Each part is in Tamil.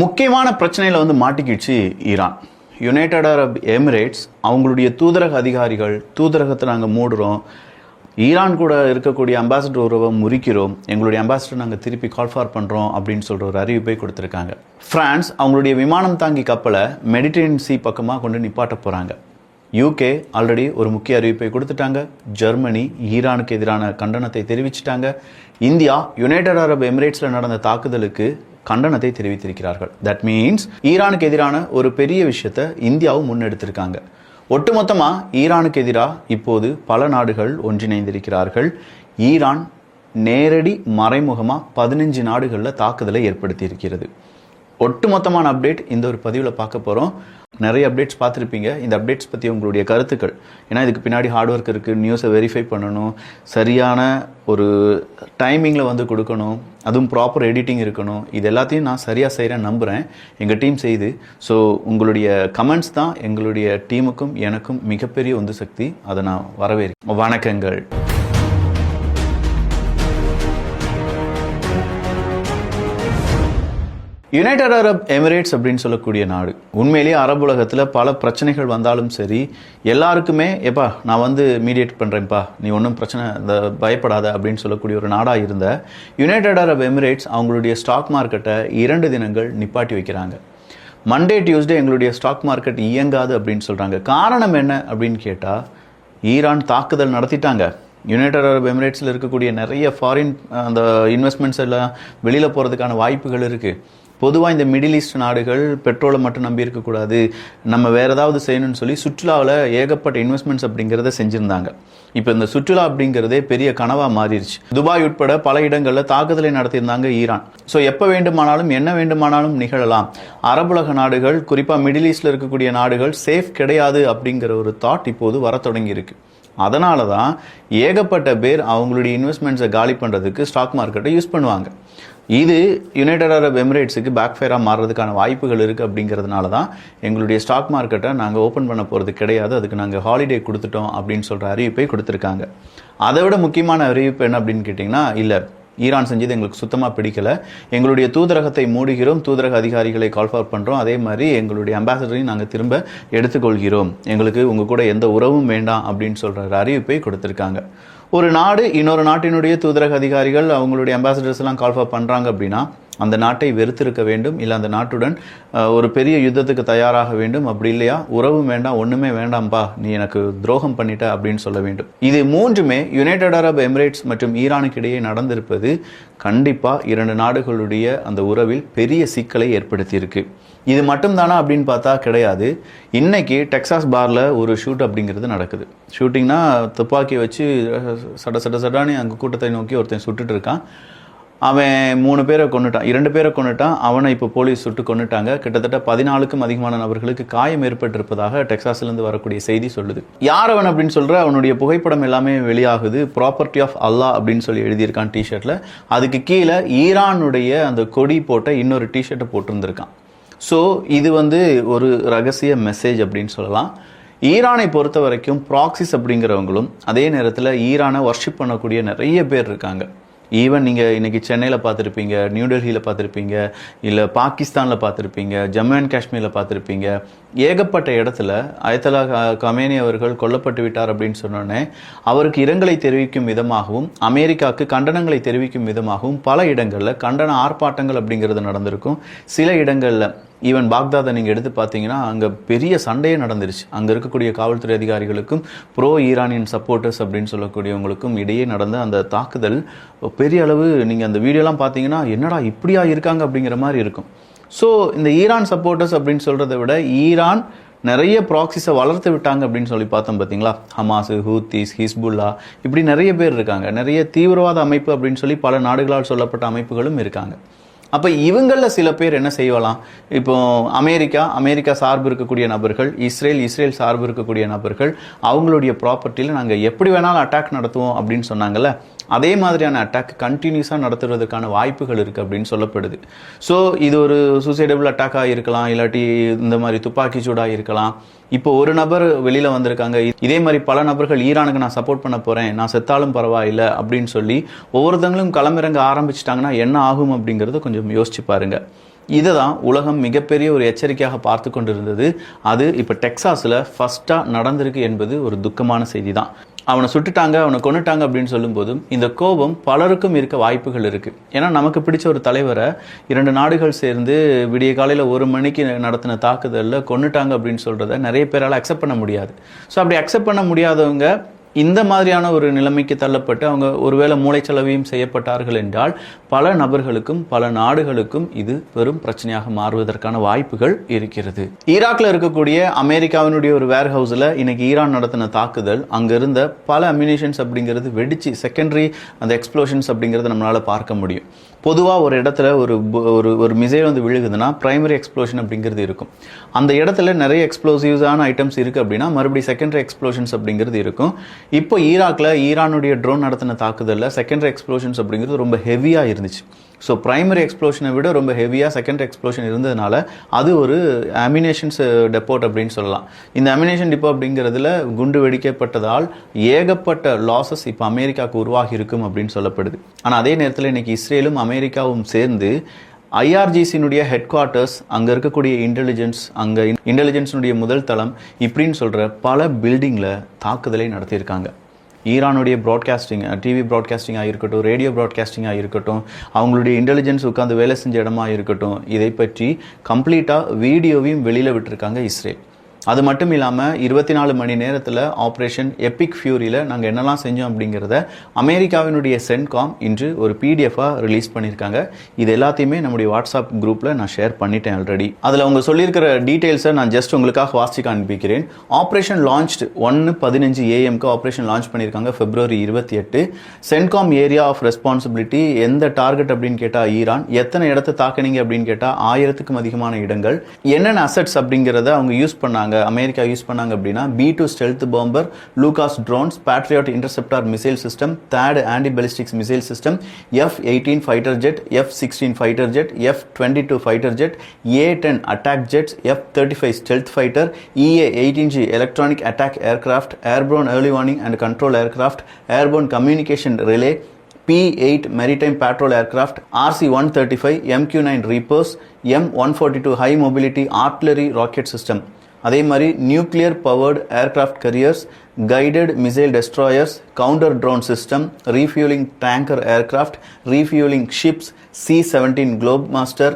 முக்கியமான பிரச்சனையில் வந்து மாட்டிக்கிடுச்சு ஈரான். யுனைடெட் அரப் எமிரேட்ஸ் அவங்களுடைய தூதரக அதிகாரிகள், தூதரகத்தை நாங்கள் மூடுறோம், ஈரான் கூட இருக்கக்கூடிய அம்பாசிடர் உறவை முறிக்கிறோம், எங்களுடைய அம்பாசிடர் நாங்கள் திருப்பி கால்ஃபார் பண்ணுறோம் அப்படின்னு சொல்கிற ஒரு அறிவிப்பை கொடுத்துருக்காங்க. பிரான்ஸ் அவங்களுடைய விமானம் தாங்கி கப்பலை மெடிட்டரேனியன் சி பக்கமாக கொண்டு நிப்பாட்ட போகிறாங்க. யூகே ஆல்ரெடி ஒரு முக்கிய அறிவிப்பை கொடுத்துட்டாங்க. ஜெர்மனி ஈரானுக்கு எதிரான கண்டனத்தை தெரிவிச்சிட்டாங்க. இந்தியா யுனைடெட் அரப் எமிரேட்ஸில் நடந்த தாக்குதலுக்கு கண்டனத்தை தெரிவித்திருக்கிறார்கள். தட் மீன்ஸ் ஈரானுக்கு எதிரான ஒரு பெரிய விஷயத்தை இந்தியாவும் முன்னெடுத்திருக்காங்க. ஒட்டுமொத்தமாக ஈரானுக்கு எதிராக இப்போது பல நாடுகள் ஒன்றிணைந்திருக்கிறார்கள். ஈரான் நேரடி மறைமுகமாக 15 நாடுகளில் தாக்குதலை ஏற்படுத்தி இருக்கிறது. ஒட்டுமொத்தமான அப்டேட் இந்த ஒரு பதிவில் பார்க்க போகிறோம். நிறைய அப்டேட்ஸ் பார்த்துருப்பீங்க. இந்த அப்டேட்ஸ் பற்றி உங்களுடைய கருத்துக்கள், ஏன்னா இதுக்கு பின்னாடி ஹார்ட் ஒர்க் இருக்குது, நியூஸை வெரிஃபை பண்ணணும், சரியான ஒரு டைமிங்கில் வந்து கொடுக்கணும், அதுவும் ப்ராப்பர் எடிட்டிங் இருக்கணும். இது எல்லாத்தையும் நான் சரியாக செய்கிறேன் நம்புகிறேன், எங்கள் டீம் செய்து. ஸோ உங்களுடைய கமெண்ட்ஸ் தான் எங்களுடைய டீமுக்கும் எனக்கும் மிகப்பெரிய உந்து சக்தி. அதை நான் வரவேற்கிறேன். வணக்கங்கள். யுனைடெட் அரப் எமிரேட்ஸ் அப்படின்னு சொல்லக்கூடிய நாடு உண்மையிலேயே அரபு உலகத்தில் பல பிரச்சனைகள் வந்தாலும் சரி, எல்லாருக்குமே எப்பா நான் வந்து மீடியேட் பண்ணுறேன்ப்பா, நீ ஒன்றும் பிரச்சனை பயப்படாத அப்படின்னு சொல்லக்கூடிய ஒரு நாடாக இருந்த யுனைடெட் அரப் எமிரேட்ஸ் அவங்களுடைய ஸ்டாக் மார்க்கெட்டை 2 தினங்கள் நிப்பாட்டி வைக்கிறாங்க. மண்டே டியூஸ்டே எங்களுடைய ஸ்டாக் மார்க்கெட் இயங்காது அப்படின்னு சொல்கிறாங்க. காரணம் என்ன அப்படின்னு கேட்டால், ஈரான் தாக்குதல் நடத்திட்டாங்க. யுனைடெட் அரப் எமிரேட்ஸில் இருக்கக்கூடிய நிறைய ஃபாரின் அந்த இன்வெஸ்ட்மெண்ட்ஸ் எல்லாம் வெளியில் போகிறதுக்கான வாய்ப்புகள் இருக்குது. பொதுவாக இந்த மிடில் ஈஸ்ட் நாடுகள் பெட்ரோலை மட்டும் நம்பி இருக்கக்கூடாது, நம்ம வேறு ஏதாவது செய்யணும்னு சொல்லி சுற்றுலாவில் ஏகப்பட்ட இன்வெஸ்ட்மெண்ட்ஸ் அப்படிங்கிறத செஞ்சுருந்தாங்க. இப்போ இந்த சுற்றுலா அப்படிங்கிறதே பெரிய கனவாக மாறிடுச்சு. துபாய் உட்பட பல இடங்களில் தாக்குதலை நடத்தியிருந்தாங்க ஈரான். ஸோ எப்போ வேண்டுமானாலும் என்ன வேண்டுமானாலும் நிகழலாம். அரபுலக நாடுகள், குறிப்பாக மிடில் ஈஸ்டில் இருக்கக்கூடிய நாடுகள் சேஃப் கிடையாது அப்படிங்கிற ஒரு தாட் இப்போது வர தொடங்கியிருக்கு. அதனால தான் ஏகப்பட்ட பேர் அவங்களுடைய இன்வெஸ்ட்மெண்ட்ஸை காலி பண்ணுறதுக்கு ஸ்டாக் மார்க்கெட்டை யூஸ் பண்ணுவாங்க. இது யுனைடெட் அரப் எமிரேட்ஸுக்கு பேக்ஃபயராக மாறுறதுக்கான வாய்ப்புகள் இருக்குது. அப்படிங்கிறதுனால தான் எங்களுடைய ஸ்டாக் மார்க்கெட்டை நாங்கள் ஓப்பன் பண்ண போகிறது கிடையாது, அதுக்கு நாங்கள் ஹாலிடே கொடுத்துட்டோம் அப்படின்னு சொல்கிற அறிவிப்பை கொடுத்துருக்காங்க. அதை விட முக்கியமான அறிவிப்பு என்ன அப்படின்னு கேட்டிங்கன்னா, இல்லை ஈரான் செஞ்சது எங்களுக்கு சுத்தமாக பிடிக்கலை, எங்களுடைய தூதரகத்தை மூடுகிறோம், தூதரக அதிகாரிகளை கால்ஃபார் பண்ணுறோம், அதே மாதிரி எங்களுடைய அம்பாசிடரையும் நாங்கள் திரும்ப எடுத்துக்கொள்கிறோம், எங்களுக்கு உங்கள் கூட எந்த உறவும் வேண்டாம் அப்படின்னு சொல்கிற அறிவிப்பை கொடுத்துருக்காங்க. ஒரு நாடு இன்னொரு நாட்டினுடைய தூதரக அதிகாரிகள் அவங்களுடைய அம்பாசிடர்ஸ் எல்லாம் கால்ஃபார் பண்ணுறாங்க அப்படின்னா அந்த நாட்டை வெறுத்திருக்க வேண்டும், இல்லை அந்த நாட்டுடன் ஒரு பெரிய யுத்தத்துக்கு தயாராக வேண்டும். அப்படி இல்லையா உறவும் வேண்டாம், ஒன்றுமே வேண்டாம்பா, நீ எனக்கு துரோகம் பண்ணிட்ட அப்படின்னு சொல்ல வேண்டும். இது மூன்றுமே யுனைடெட் அரப் எமிரேட்ஸ் மற்றும் ஈரானுக்கு இடையே நடந்திருப்பது கண்டிப்பாக 2 நாடுகளுடைய அந்த உறவில் பெரிய சிக்கலை ஏற்படுத்தியிருக்கு. இது மட்டும்தானா அப்படின்னு பார்த்தா கிடையாது. இன்னைக்கு டெக்சாஸ் பாரில் ஒரு ஷூட் அப்படிங்கிறது நடக்குது. ஷூட்டிங்னா துப்பாக்கியை வச்சு சடானே அங்கே கூட்டத்தை நோக்கி ஒருத்தன் சுட்டுட்டு இருக்கான். அவன் 3 பேரை கொண்டுட்டான், 2 பேரை கொண்டுட்டான். அவனை இப்போ போலீஸ் சுட்டு கொண்டுட்டாங்க. கிட்டத்தட்ட 14க்கும் அதிகமான நபர்களுக்கு காயம் ஏற்பட்டிருப்பதாக டெக்சாஸ்லேருந்து வரக்கூடிய செய்தி சொல்லுது. யார் அவன் அப்படின்னு சொல்கிற அவனுடைய புகைப்படம் எல்லாமே வெளியாகுது. ப்ராப்பர்ட்டி ஆஃப் அல்லாஹ் அப்படின்னு சொல்லி எழுதியிருக்கான் டிஷர்ட்டில். அதுக்கு கீழே ஈரானுடைய அந்த கொடி போட்ட இன்னொரு டிஷர்ட்டை போட்டிருந்திருக்கான். ஸோ இது வந்து ஒரு ரகசிய மெசேஜ் அப்படின்னு சொல்லலாம். ஈரானை பொறுத்த வரைக்கும் ப்ராக்சிஸ் அப்படிங்கிறவங்களும் அதே நேரத்தில் ஈரானை வர்ஷிப் பண்ணக்கூடிய நிறைய பேர் இருக்காங்க. ஈவன் நீங்கள் இன்றைக்கி சென்னையில் பார்த்துருப்பீங்க, நியூடெல்லியில் பார்த்துருப்பீங்க, இல்லை பாகிஸ்தானில் பார்த்துருப்பீங்க, ஜம்மு அண்ட் காஷ்மீரில் பார்த்துருப்பீங்க. ஏகப்பட்ட இடத்துல அயத்தலா கமேனி அவர்கள் கொல்லப்பட்டு விட்டார் அப்படின்னு சொன்னோடனே அவருக்கு இரங்கலை தெரிவிக்கும் விதமாகவும் அமெரிக்காவுக்கு கண்டனங்களை தெரிவிக்கும் விதமாகவும் பல இடங்களில் கண்டன ஆர்ப்பாட்டங்கள் அப்படிங்கிறது நடந்திருக்கும். சில இடங்களில் ஈவன் பாக்தாதை நீங்கள் எடுத்து பார்த்தீங்கன்னா அங்கே பெரிய சண்டையே நடந்துருச்சு. அங்கே இருக்கக்கூடிய காவல்துறை அதிகாரிகளுக்கும் ப்ரோ ஈரானியன் சப்போர்ட்டர்ஸ் அப்படின்னு சொல்லக்கூடியவங்களுக்கும் இடையே நடந்த அந்த தாக்குதல் பெரிய அளவு, நீங்கள் அந்த வீடியோலாம் பார்த்தீங்கன்னா என்னடா இப்படியா இருக்காங்க அப்படிங்கிற மாதிரி இருக்கும். ஸோ இந்த ஈரான் சப்போர்ட்டர்ஸ் அப்படின்னு சொல்கிறத விட ஈரான் நிறைய ப்ராக்சிஸை வளர்த்து விட்டாங்க அப்படின்னு சொல்லி பார்த்தோம் பார்த்தீங்களா. ஹமாஸ், ஹூத்திஸ், ஹிஸ்புல்லா, இப்படி நிறைய பேர் இருக்காங்க. நிறைய தீவிரவாத அமைப்பு அப்படின்னு சொல்லி பல நாடுகளால் சொல்லப்பட்ட அமைப்புகளும் இருக்காங்க. அப்போ இவங்களில் சில பேர் என்ன செய்யலாம், இப்போ அமெரிக்கா சார்பு இருக்கக்கூடிய நபர்கள், இஸ்ரேல் சார்பு இருக்கக்கூடிய நபர்கள் அவங்களுடைய ப்ராப்பர்ட்டியில் நாங்கள் எப்படி வேணாலும் அட்டாக் நடத்துவோம் அப்படின்னு சொன்னாங்கல்ல, அதே மாதிரியான அட்டாக் கண்டினியூஸாக நடத்துறதுக்கான வாய்ப்புகள் இருக்குது அப்படின்னு சொல்லப்படுது. ஸோ இது ஒரு சூசைடபிள் அட்டாக்காக இருக்கலாம், இல்லாட்டி இந்த மாதிரி துப்பாக்கி சூடாக இருக்கலாம். இப்போ ஒரு நபர் வெளியில் வந்திருக்காங்க, இதே மாதிரி பல நபர்கள் ஈரானுக்கு நான் சப்போர்ட் பண்ண போகிறேன், நான் செத்தாலும் பரவாயில்லை அப்படின்னு சொல்லி ஒவ்வொருத்தங்களும் களமிறங்க ஆரம்பிச்சிட்டாங்கன்னா என்ன ஆகும் அப்படிங்கிறத கொஞ்சம் யோசிச்சு பாருங்க. இதை தான் உலகம் மிகப்பெரிய ஒரு எச்சரிக்கையாக பார்த்து கொண்டிருந்தது. அது இப்போ டெக்சாஸில் ஃபஸ்ட்டாக நடந்திருக்கு என்பது ஒரு துக்கமான செய்தி தான். அவனை சுட்டுட்டாங்க, அவனை கொண்டுட்டாங்க அப்படின்னு சொல்லும்போதும் இந்த கோபம் பலருக்கும் இருக்க வாய்ப்புகள் இருக்குது. ஏன்னா நமக்கு பிடிச்ச ஒரு தலைவரை 2 நாடுகள் சேர்ந்து விடிய காலையில் 1 மணிக்கு நடத்தின தாக்குதலில் கொண்டுட்டாங்க அப்படின்னு சொல்கிறத நிறைய பேரால் அக்செப்ட் பண்ண முடியாது. ஸோ அப்படி அக்செப்ட் பண்ண முடியாதவங்க இந்த மாதிரியான ஒரு நிலைமைக்கு தள்ளப்பட்டு அவங்க ஒருவேளை மூளைச்சலவையும் செய்யப்பட்டார்கள் என்றால் பல நபர்களுக்கும் பல நாடுகளுக்கும் இது பெரும் பிரச்சனையாக மாறுவதற்கான வாய்ப்புகள் இருக்கிறது. ஈராக்ல இருக்கக்கூடிய அமெரிக்காவினுடைய ஒரு வேர் ஹவுஸ்ல இன்னைக்கு ஈரான் நடத்தின தாக்குதல், அங்க இருந்த பல அம்யூனிஷன்ஸ் அப்படிங்கிறது வெடிச்சு செகண்டரி அந்த எக்ஸ்ப்ளோஷன்ஸ் அப்படிங்கிறத நம்மளால பார்க்க முடியும். பொதுவாக ஒரு இடத்துல ஒரு மிசைல் வந்து விழுகுதுன்னா பிரைமரி எக்ஸ்ப்ளோஷன் அப்படிங்கிறது இருக்கும். அந்த இடத்துல நிறைய எக்ஸ்ப்ளோசிவ்ஸான ஐட்டம்ஸ் இருக்குது அப்படின்னா மறுபடியும் செகண்டரி எக்ஸ்ப்ளோஷன்ஸ் அப்படிங்கிறது இருக்கும். இப்போ ஈரானுடைய ட்ரோன் நடத்தின தாக்குதலில் செகண்டரி எக்ஸ்ப்ளோஷன்ஸ் அப்படிங்கிறது ரொம்ப ஹெவியாக இருந்துச்சு. ஸோ பிரைமரி எக்ஸ்ப்ளோஷனை விட ரொம்ப ஹெவியாக செகண்டரி எக்ஸ்ப்ளோஷன் இருந்ததுனால அது ஒரு அம்யூனேஷன்ஸ் டெப்போட் அப்படின்னு சொல்லலாம். இந்த அம்யூனேஷன் டிப்போ அப்படிங்கிறதுல குண்டு வெடிக்கப்பட்டதால் ஏகப்பட்ட லாசஸ் இப்போ அமெரிக்காவுக்கு உருவாகி இருக்கும் அப்படின்னு சொல்லப்படுது. ஆனால் அதே நேரத்தில் இன்னைக்கு இஸ்ரேலும் அமெரிக்காவும் சேர்ந்து ஐஆர்ஜிசியினுடைய ஹெட் குவார்ட்டர்ஸ், அங்கே இருக்கக்கூடிய இன்டெலிஜென்ஸ், அங்கே இன்டெலிஜென்ஸினுடைய முதல் தளம் இப்படின்னு சொல்கிற பல பில்டிங்கில் தாக்குதலை நடத்தியிருக்காங்க. ஈரானுடைய ப்ராட்காஸ்டிங், டிவி ப்ராட்காஸ்டிங்காக இருக்கட்டும், ரேடியோ ப்ராட்காஸ்டிங்காக இருக்கட்டும், அவங்களுடைய இன்டெலிஜென்ஸ் உட்காந்து வேலை செஞ்ச இடமா இருக்கட்டும், இதை பற்றி கம்ப்ளீட்டாக வீடியோவையும் வெளியில் விட்டுருக்காங்க இஸ்ரேல். அது மட்டும் இல்லாமல் 24 மணி நேரத்தில் ஆப்ரேஷன் எபிக் ஃபியூரியில் நாங்கள் என்னெல்லாம் செஞ்சோம் அப்படிங்கிறத அமெரிக்காவினுடைய சென்காம் இன்று ஒரு பிடிஎஃபாக ரிலீஸ் பண்ணியிருக்காங்க. இது எல்லாத்தையுமே நம்முடைய வாட்ஸ்அப் குரூப்பில் நான் ஷேர் பண்ணிட்டேன் ஆல்ரெடி. அதில் அவங்க சொல்லியிருக்கிற டீட்டெயில்ஸை நான் ஜஸ்ட் உங்களுக்காக வாசிச்சு காண்பிக்கிறேன். Operation launched 1:15 AM operation launch பண்ணியிருக்காங்க February 28. CENTCOM area of responsibility எந்த டார்கெட் அப்படின்னு கேட்டால் ஈரான், எத்தனை இடத்தை தாக்குனீங்க அப்படின்னு கேட்டால் 1000க்கும் அதிகமான இடங்கள், என்னென்ன அசட்ஸ் அப்படிங்கிறத அவங்க யூஸ் பண்ணாங்க, அமெரிக்கா யூஸ் பண்ணாங்க அப்படின்னா B-2 stealth bomber, Lucas drones, Patriot interceptor missile system, THAAD anti ballistics missile system, F-18 fighter jet, F-16 fighter jet, F-22 fighter jet, A-10 attack jets, F-35 stealth fighter, EA-18G electronic attack aircraft, airborne early warning and control aircraft, airborne communication relay, P-8 Maritime Patrol Aircraft, RC-135 MQ-9 Reapers, M-142 High Mobility Artillery Rocket System. அதே மாதிரி nuclear powered aircraft carriers, guided missile destroyers, counter drone system, refuelling tanker aircraft, refuelling ships, C-17 globemaster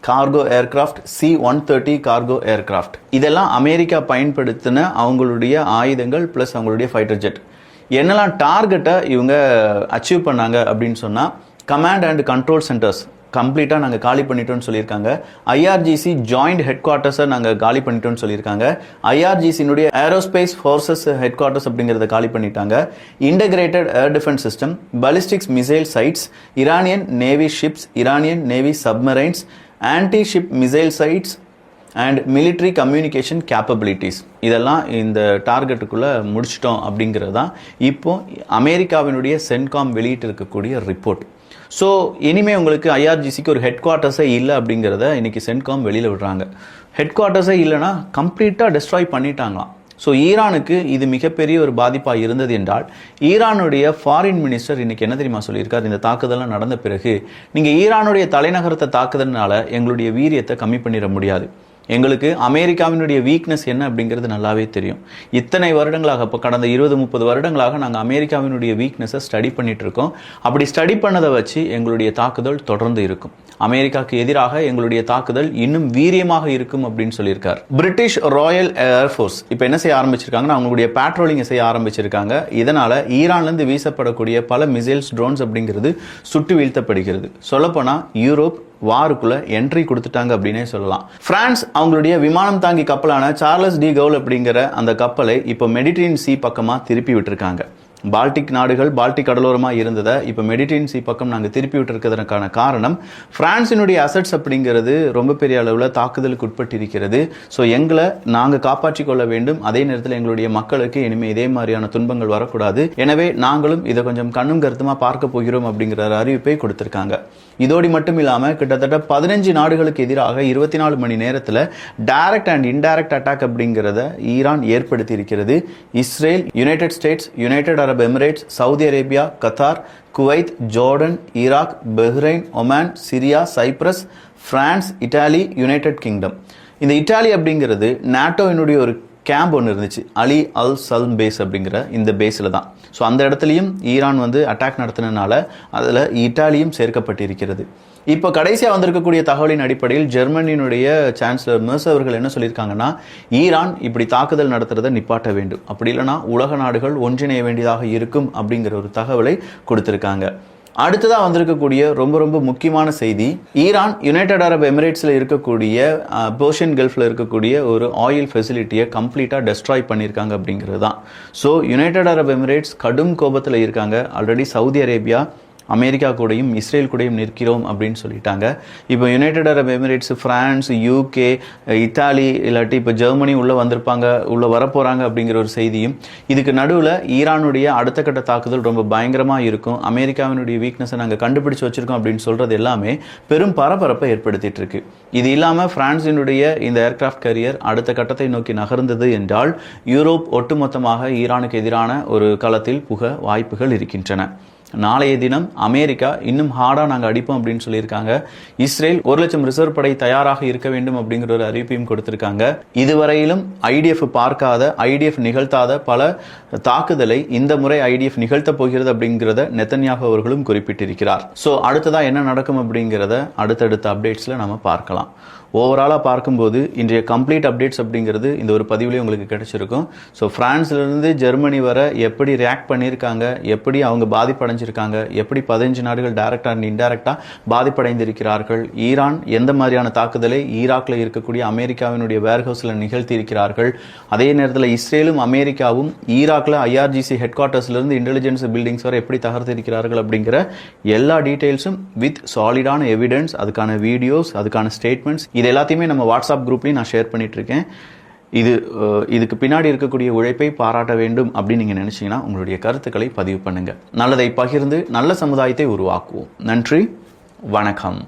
cargo aircraft, C-130 cargo aircraft. இதெல்லாம் அமெரிக்கா பயன்படுத்தின அவங்களுடைய ஆயுதங்கள் ப்ளஸ் அவங்களுடைய ஃபைட்டர் ஜெட். என்னெல்லாம் டார்கெட்டை இவங்க அச்சீவ் பண்ணாங்க அப்படின்னு சொன்னால் கமாண்ட் அண்ட் கண்ட்ரோல் சென்டர்ஸ் கம்ப்ளீட்டாக நாங்கள் காலி பண்ணிட்டோம்னு சொல்லியிருக்காங்க. ஐஆர்ஜிசி ஜாயிண்ட் ஹெட் குவார்ட்டர்ஸை நாங்கள் காலி பண்ணிட்டோம்னு சொல்லியிருக்காங்க. ஐஆர்ஜிசியினுடைய ஏரோஸ்பேஸ் ஃபோர்ஸஸ் ஹெட் குவார்ட்டர்ஸ் அப்படிங்கிறத காலி பண்ணிட்டாங்க. Integrated air defence system, ballistics missile sites, Iranian navy ships, Iranian navy submarines, anti ship missile sites and military communication capabilities, இதெல்லாம் இந்த டார்கெட்டுக்குள்ளே முடிச்சிட்டோம் அப்படிங்கிறது தான் இப்போ அமெரிக்காவினுடைய சென்காம் வெளியிட்டு இருக்கக்கூடிய ரிப்போர்ட். ஸோ இனிமேல் உங்களுக்கு ஐஆர்ஜிசிக்கு ஒரு ஹெட் குவார்ட்டர்ஸே இல்லை அப்படிங்கிறத இன்னைக்கு சென்காம் வெளியில் விடுறாங்க. ஹெட் குவார்ட்டர்ஸே இல்லைன்னா கம்ப்ளீட்டாக டெஸ்ட்ராய் பண்ணிட்டாங்களாம். ஸோ ஈரானுக்கு இது மிகப்பெரிய ஒரு பாதிப்பாக இருந்தது என்றால் ஈரானுடைய ஃபாரின் மினிஸ்டர் இன்னைக்கு என்ன தெரியுமா சொல்லியிருக்கார்? இந்த தாக்குதலாம் நடந்த பிறகு நீங்கள் ஈரானுடைய தலைநகரத்தை தாக்குதல்னால எங்களுடைய வீரியத்தை கம்மி பண்ணிட முடியாது. எங்களுக்கு அமெரிக்காவினுடைய வீக்னஸ் என்ன அப்படிங்கிறது நல்லாவே தெரியும். இத்தனை வருடங்களாக, இப்போ கடந்த 20-30 வருடங்களாக நாங்கள் அமெரிக்காவினுடைய வீக்னஸை ஸ்டடி பண்ணிட்டு இருக்கோம். அப்படி ஸ்டடி பண்ணதை வச்சு எங்களுடைய தாக்குதல் தொடர்ந்து இருக்கும். அமெரிக்காவுக்கு எதிராக எங்களுடைய தாக்குதல் இன்னும் வீரியமாக இருக்கும் அப்படின்னு சொல்லியிருக்கார். பிரிட்டிஷ் ராயல் ஏர்ஃபோர்ஸ் இப்போ என்ன செய்ய ஆரம்பிச்சிருக்காங்கன்னா அவங்களுடைய பேட்ரோலிங்கை செய்ய ஆரம்பிச்சிருக்காங்க. இதனால ஈரான்லேருந்து வீசப்படக்கூடிய பல மிசைல்ஸ், ட்ரோன்ஸ் அப்படிங்கிறது சுட்டு வீழ்த்தப்படுகிறது. சொல்லப்போனால் யூரோப் வாருக்குள்ள என்ட்ரி கொடுத்துட்டாங்க அப்படின்னே சொல்லலாம். பிரான்ஸ் அவங்களுடைய விமானம் தாங்கி கப்பலான சார்லஸ் டி கவுல் அப்படிங்கிற அந்த கப்பலை இப்போ மெடிட்டரேனியன் சீ பக்கமாக திருப்பி விட்டுருக்காங்க. பால்டிக் நாடுகள், பால்டிக் கடலோரமாக இருந்ததை இப்போ மெடிட்டரேனியன் சீ பக்கம் நாங்கள் திருப்பி விட்டுருக்கிறதுக்கான காரணம் பிரான்சினுடைய அசட்ஸ் அப்படிங்கிறது ரொம்ப பெரிய அளவில் தாக்குதலுக்கு உட்பட்டிருக்கிறது. ஸோ எங்களை நாங்கள் காப்பாற்றிக் கொள்ள வேண்டும். அதே நேரத்தில் எங்களுடைய மக்களுக்கு இனிமேல் இதே மாதிரியான துன்பங்கள் வரக்கூடாது. எனவே நாங்களும் இதை கொஞ்சம் கண்ணும் கருத்துமாக பார்க்க போகிறோம் அப்படிங்கிற அறிவிப்பை கொடுத்திருக்காங்க. இதோடு மட்டும் இல்லாமல் கிட்டத்தட்ட 15 நாடுகளுக்கு எதிராக 24 மணி நேரத்தில் டைரக்ட் அண்ட் இன்டைரக்ட் அட்டாக் அப்படிங்கிறத ஈரான் ஏற்படுத்தி இருக்கிறது. Israel, United states, United Arab Emirates, Saudi Arabia, Qatar, Kuwait, Jordan, Iraq, Bahrain, Oman, Syria, Cyprus, France, Italy, United kingdom. இந்த இட்டாலி அப்படிங்கிறது நாட்டோவினுடைய ஒரு கேம்ப் ஒன்று இருந்துச்சு, அலி அல் சல்ம் பேஸ் அப்படிங்கிற இந்த பேஸில் தான். ஸோ அந்த இடத்துலையும் ஈரான் வந்து அட்டாக் நடத்தினால அதில் இட்டாலியும் சேர்க்கப்பட்டிருக்கிறது. இப்போ கடைசியாக வந்திருக்கக்கூடிய தகவலின் அடிப்படையில் ஜெர்மனியினுடைய சான்சலர் மெர்ஸ் அவர்கள் என்ன சொல்லியிருக்காங்கன்னா, ஈரான் இப்படி தாக்குதல் நடத்துறதை நிப்பாட்ட வேண்டும், அப்படி இல்லைனா உலக நாடுகள் ஒன்றிணைய வேண்டியதாக இருக்கும் அப்படிங்கிற ஒரு தகவலை கொடுத்திருக்காங்க. அடுத்ததாக வந்திருக்கக்கூடிய ரொம்ப ரொம்ப முக்கியமான செய்தி, ஈரான் யுனைடெட் அரப் எமிரேட்ஸில் இருக்கக்கூடிய பெர்ஷியன் கல்ஃபில் இருக்கக்கூடிய ஒரு ஆயில் ஃபெசிலிட்டியை கம்ப்ளீட்டாக டெஸ்ட்ராய் பண்ணியிருக்காங்க அப்படிங்கிறது தான். ஸோ யுனைடெட் அரப் எமிரேட்ஸ் கடும் கோபத்தில் இருக்காங்க. ஆல்ரெடி சவுதி அரேபியா அமெரிக்கா கூடயும் இஸ்ரேல் கூடயும் நிற்கிறோம் அப்படின்னு சொல்லிட்டாங்க. இப்போ United Arab Emirates, France, UK, Italy, இல்லாட்டி இப்போ ஜெர்மனி உள்ளே வந்திருப்பாங்க, உள்ளே வரப்போகிறாங்க அப்படிங்கிற ஒரு செய்தியும், இதுக்கு நடுவில் ஈரானுடைய அடுத்த கட்ட தாக்குதல் ரொம்ப பயங்கரமாக இருக்கும், அமெரிக்காவினுடைய வீக்னஸை நாங்கள் கண்டுபிடிச்சு வச்சுருக்கோம் அப்படின்னு சொல்கிறது எல்லாமே பெரும் பரபரப்பை ஏற்படுத்திட்டு இருக்கு. இது இல்லாமல் பிரான்சினுடைய இந்த ஏர்கிராஃப்ட் கேரியர் அடுத்த கட்டத்தை நோக்கி நகர்ந்தது என்றால் யூரோப் ஒட்டுமொத்தமாக ஈரானுக்கு எதிரான ஒரு களத்தில் புக வாய்ப்புகள் இருக்கின்றன. நாளைய தினம் அமெரிக்கா இன்னும் ஹார்டாக நாங்கள் அடிப்போம் அப்படின்னு சொல்லியிருக்காங்க. இஸ்ரேல் 1,00,000 ரிசர்வ் படை தயாராக இருக்க வேண்டும் அப்படிங்கிற ஒரு அறிவிப்பையும் கொடுத்திருக்காங்க. இதுவரையிலும் ஐடிஎஃப் பார்க்காத, ஐடிஎஃப் நிகழ்த்தாத பல தாக்குதலை இந்த முறை ஐடிஎஃப் நிகழ்த்த போகிறது அப்படிங்கிறத நெத்தன்யாகு அவர்களும் குறிப்பிட்டிருக்கிறார். ஸோ அடுத்ததாக என்ன நடக்கும் அப்படிங்கிறத அடுத்தடுத்த அப்டேட்ஸில் நம்ம பார்க்கலாம். ஓவராலாக பார்க்கும்போது இன்றைய கம்ப்ளீட் அப்டேட்ஸ் அப்படிங்கிறது இந்த ஒரு பதிவுலேயே உங்களுக்கு கிடைச்சிருக்கும். ஸோ பிரான்ஸ்லேருந்து ஜெர்மனி வர எப்படி ரியாக்ட் பண்ணியிருக்காங்க, எப்படி அவங்க பாதிப்படைஞ்சிருக்காங்க, எப்படி 15 நாடுகள் டைரக்டாக அண்ட் இன்டைரக்டாக பாதிப்படைந்திருக்கிறார்கள், ஈரான் எந்த மாதிரியான தாக்குதலை ஈராக்கில் இருக்கக்கூடிய அமெரிக்காவினுடைய வேர்ஹவுஸில் நிகழ்த்தி இருக்கிறார்கள், அதே நேரத்தில் இஸ்ரேலும் அமெரிக்காவும் ஈராக்கில் ஐஆர்ஜிசி ஹெட் குவார்ட்டர்ஸ்லேருந்து இன்டெலிஜென்ஸ் பில்டிங்ஸ் வரை எப்படி தகர்த்திருக்கிறார்கள் அப்படிங்கிற எல்லா டீட்டெயில்ஸும் வித் சாலிடான எவிடன்ஸ், அதுக்கான வீடியோஸ், அதுக்கான ஸ்டேட்மெண்ட்ஸ், இது எல்லாத்தையுமே நம்ம வாட்ஸ்அப் குரூப்லையும் நான் ஷேர் பண்ணிட்டு இருக்கேன். இதுக்கு பின்னாடி இருக்கக்கூடிய உழைப்பை பாராட்ட வேண்டும் அப்படின்னு நீங்கள் நினைச்சீங்கன்னா உங்களுடைய கருத்துக்களை பதிவு பண்ணுங்க. நல்லதை பகிர்ந்து நல்ல சமுதாயத்தை உருவாக்குவோம். நன்றி, வணக்கம்.